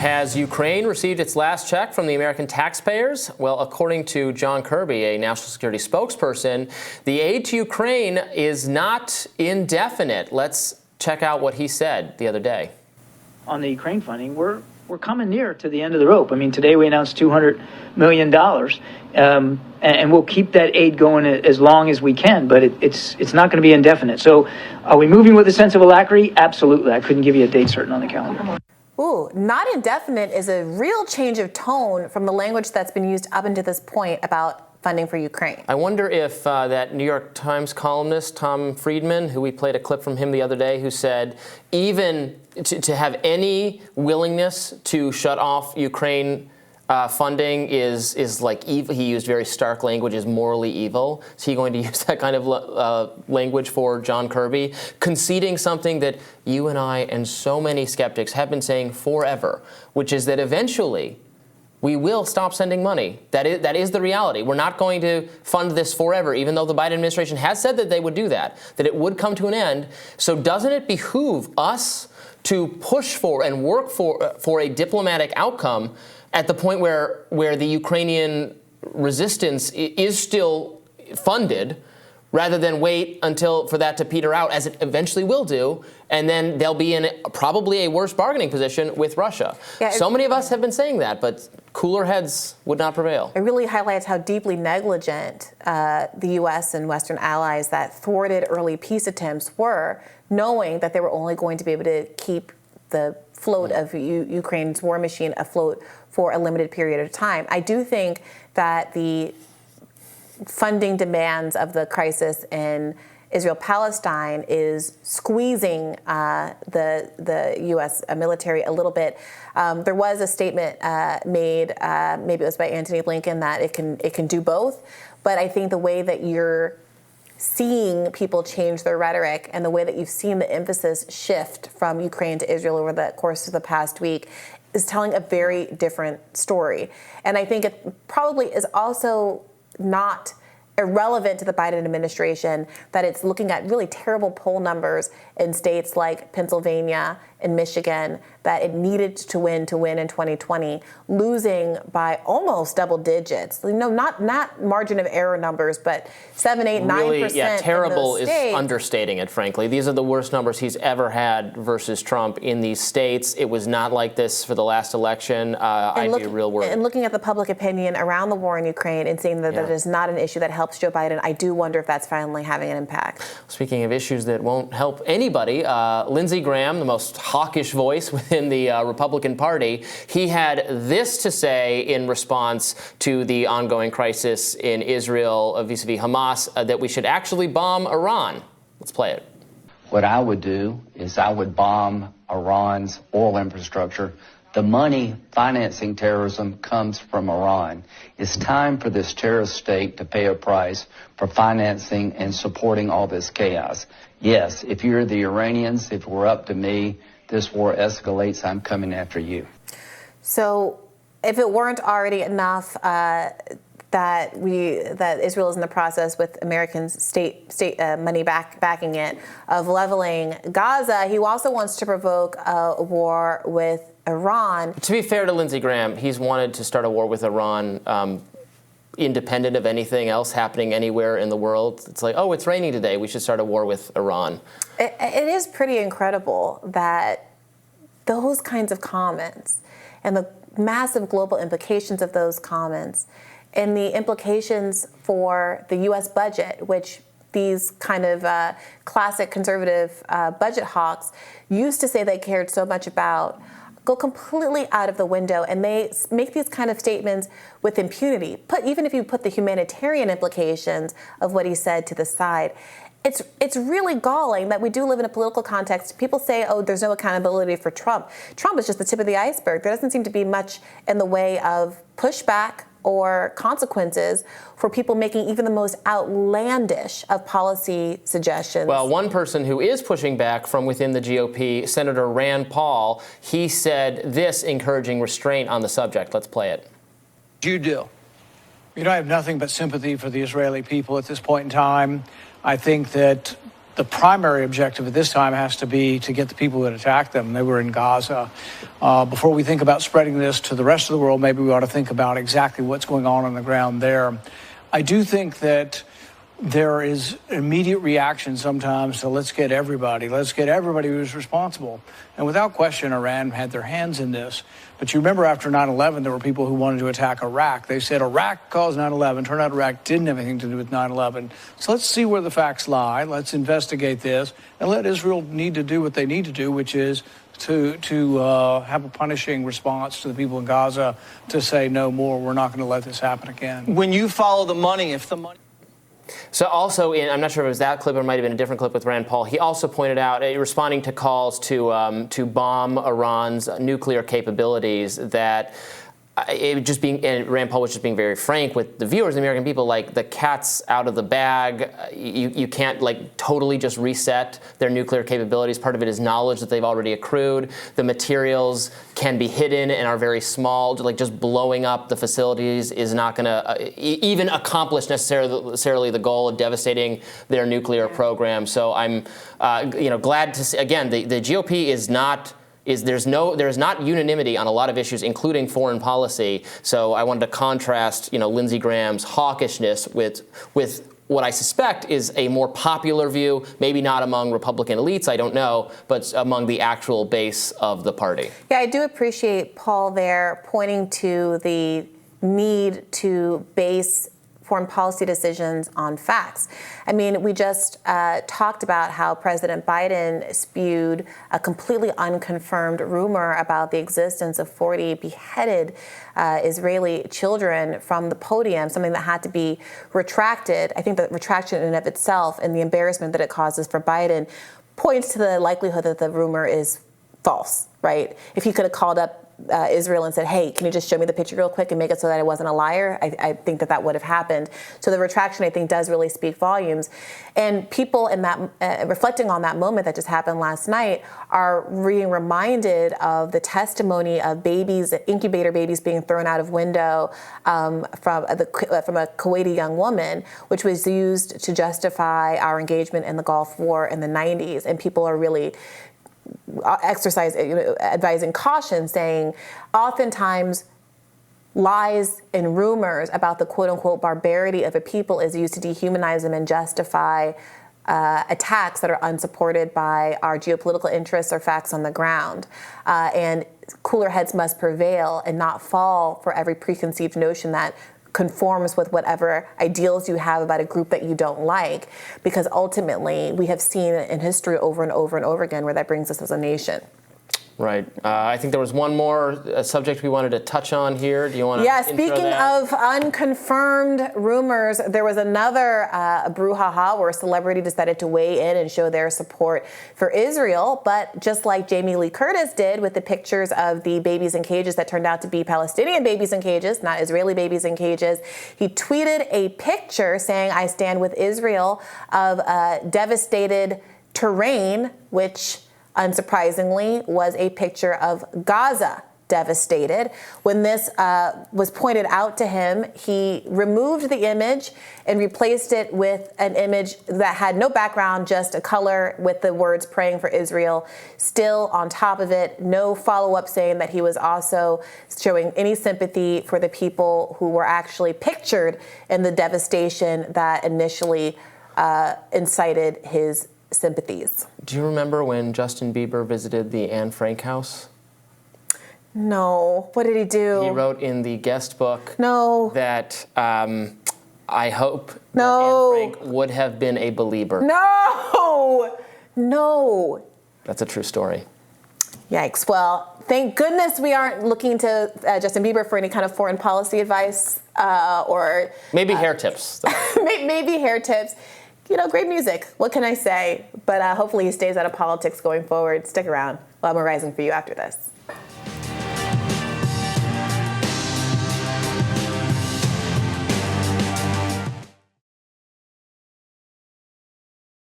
Has Ukraine received its last check from the American taxpayers? Well, according to John Kirby, a national security spokesperson, the aid to Ukraine is not indefinite. Let's check out what he said the other day. On the Ukraine funding, we're coming near to the end of the rope. I mean, today we announced $200 million, and we'll keep that aid going as long as we can, but it's not going to be indefinite. So are we moving with a sense of alacrity? Absolutely. I couldn't give you a date certain on the calendar. Ooh, not indefinite is a real change of tone from the language that's been used up until this point about funding for Ukraine. I wonder if that New York Times columnist, Tom Friedman, who we played a clip from him the other day, who said even to have any willingness to shut off Ukraine funding is like evil. He used very stark language, is morally evil. Is he going to use that kind of language for John Kirby? Conceding something that you and I and so many skeptics have been saying forever, which is that eventually we will stop sending money. That is the reality. We're not going to fund this forever, even though the Biden administration has said that they would do that it would come to an end. So doesn't it behoove us to push for and work for a diplomatic outcome at the point where the Ukrainian resistance is still funded, rather than wait until for that to peter out, as it eventually will do, and then they'll be in probably a worse bargaining position with Russia. Yeah, so many of us have been saying that, but cooler heads would not prevail. It really highlights how deeply negligent the U.S. and Western allies that thwarted early peace attempts were, knowing that they were only going to be able to keep the float of Ukraine's war machine afloat for a limited period of time. I do think that the funding demands of the crisis in Israel-Palestine is squeezing the U.S. military a little bit. There was a statement made, maybe it was by Antony Blinken, that it can do both. But I think the way that you're seeing people change their rhetoric and the way that you've seen the emphasis shift from Ukraine to Israel over the course of the past week is telling a very different story. And I think it probably is also not irrelevant to the Biden administration that it's looking at really terrible poll numbers in states like Pennsylvania and Michigan that it needed to win in 2020, losing by almost double digits. Not margin of error numbers, but 7, 8, 9%. Really, yeah, terrible is understating it, frankly. These are the worst numbers he's ever had versus Trump in these states. It was not like this for the last election. I'd be real worried. And looking at the public opinion around the war in Ukraine and seeing that that is not an issue that helps Joe Biden, I do wonder if that's finally having an impact. Speaking of issues that won't help anybody, Lindsey Graham, the most hawkish voice within the Republican Party, he had this to say in response to the ongoing crisis in Israel vis-a-vis Hamas, that we should actually bomb Iran. Let's play it. What I would do is I would bomb Iran's oil infrastructure. The money financing terrorism comes from Iran. It's time for this terrorist state to pay a price for financing and supporting all this chaos. Yes, if you're the Iranians, if it were up to me, this war escalates, I'm coming after you. So if it weren't already enough that Israel is in the process with American state money backing it, of leveling Gaza, he also wants to provoke a war with Iran. To be fair to Lindsey Graham, he's wanted to start a war with Iran independent of anything else happening anywhere in the world. It's like, oh, it's raining today, we should start a war with Iran. It is pretty incredible that those kinds of comments and the massive global implications of those comments and the implications for the U.S. budget, which these kind of classic conservative budget hawks used to say they cared so much about, go completely out of the window, and they make these kind of statements with impunity. Even if you put the humanitarian implications of what he said to the side, it's really galling that we do live in a political context. People say, oh, there's no accountability for Trump. Trump is just the tip of the iceberg. There doesn't seem to be much in the way of pushback or consequences for people making even the most outlandish of policy suggestions. Well, one person who is pushing back from within the GOP, Senator Rand Paul, he said this, encouraging restraint on the subject. Let's play it. You do. I have nothing but sympathy for the Israeli people at this point in time. I think that the primary objective at this time has to be to get the people that attacked them. They were in Gaza. Before we think about spreading this to the rest of the world, maybe we ought to think about exactly what's going on the ground there. I do think that there is immediate reaction sometimes to let's get everybody who's responsible. And without question, Iran had their hands in this. But you remember after 9/11, there were people who wanted to attack Iraq. They said Iraq caused 9/11. Turned out Iraq didn't have anything to do with 9/11. So let's see where the facts lie. Let's investigate this and let Israel need to do what they need to do, which is to have a punishing response to the people in Gaza to say no more. We're not going to let this happen again. When you follow the money, if the money... So also, I'm not sure if it was that clip or it might have been a different clip with Rand Paul, he also pointed out, responding to calls to bomb Iran's nuclear capabilities, that and Rand Paul was just being very frank with the viewers, the American people, like the cat's out of the bag. You can't totally just reset their nuclear capabilities. Part of it is knowledge that they've already accrued. The materials can be hidden and are very small. Just blowing up the facilities is not going to even accomplish necessarily the goal of devastating their nuclear program. So I'm glad to see, again, the GOP is not. There's not unanimity on a lot of issues, including foreign policy. So I wanted to contrast, Lindsey Graham's hawkishness with what I suspect is a more popular view, maybe not among Republican elites, I don't know, but among the actual base of the party. Yeah, I do appreciate Paul there pointing to the need to base foreign policy decisions on facts. I mean, we just talked about how President Biden spewed a completely unconfirmed rumor about the existence of 40 beheaded Israeli children from the podium, something that had to be retracted. I think the retraction in and of itself and the embarrassment that it causes for Biden points to the likelihood that the rumor is false, right? If he could have called up Israel and said, hey, can you just show me the picture real quick and make it so that I wasn't a liar? I think that would have happened. So the retraction, I think, does really speak volumes. And people in that, reflecting on that moment that just happened last night, are being reminded of the testimony of babies, incubator babies being thrown out of window from a Kuwaiti young woman, which was used to justify our engagement in the Gulf War in the 90s. And people are really advising caution, saying oftentimes lies and rumors about the quote-unquote barbarity of a people is used to dehumanize them and justify attacks that are unsupported by our geopolitical interests or facts on the ground. And cooler heads must prevail and not fall for every preconceived notion that conforms with whatever ideals you have about a group that you don't like, because ultimately we have seen in history over and over and over again where that brings us as a nation. Right. I think there was one more subject we wanted to touch on here. Do you want to intro speaking that? of unconfirmed rumors, there was another brouhaha where a celebrity decided to weigh in and show their support for Israel. But just like Jamie Lee Curtis did with the pictures of the babies in cages that turned out to be Palestinian babies in cages, not Israeli babies in cages, he tweeted a picture saying, "I stand with Israel," of devastated terrain, which unsurprisingly was a picture of Gaza devastated. When this was pointed out to him, he removed the image and replaced it with an image that had no background, just a color with the words "praying for Israel" still on top of it. No follow-up saying that he was also showing any sympathy for the people who were actually pictured in the devastation that initially incited his sympathies. Do you remember when Justin Bieber visited the Anne Frank house? No. What did he do? He wrote in the guest book that I hope that Anne Frank would have been a believer. No. That's a true story. Yikes. Well, thank goodness we aren't looking to Justin Bieber for any kind of foreign policy advice or... Maybe hair tips. Maybe hair tips. Great music. What can I say? But hopefully he stays out of politics going forward. Stick around. We'll have more Rising for you after this.